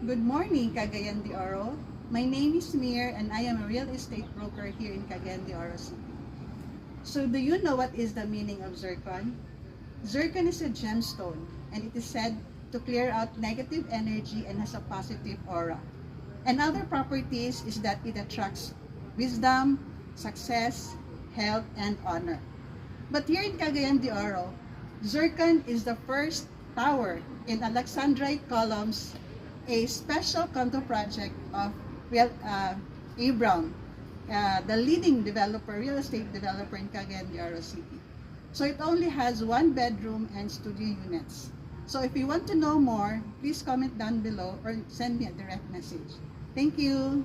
Good morning, Cagayan de Oro. My name is Mir and I am a real estate broker here in Cagayan de Oro City. So do you know what is the meaning of zircon? Zircon is a gemstone and it is said to clear out negative energy and has a positive aura. And other properties is that it attracts wisdom, success, health, and honor. But here in Cagayan de Oro, zircon is the first tower in Alexandrite columns, a special condo project of A. Brown, the leading real estate developer in Cagayan de Oro City. So it only has 1 bedroom and studio units. So if you want to know more, please comment down below or send me a direct message. Thank you.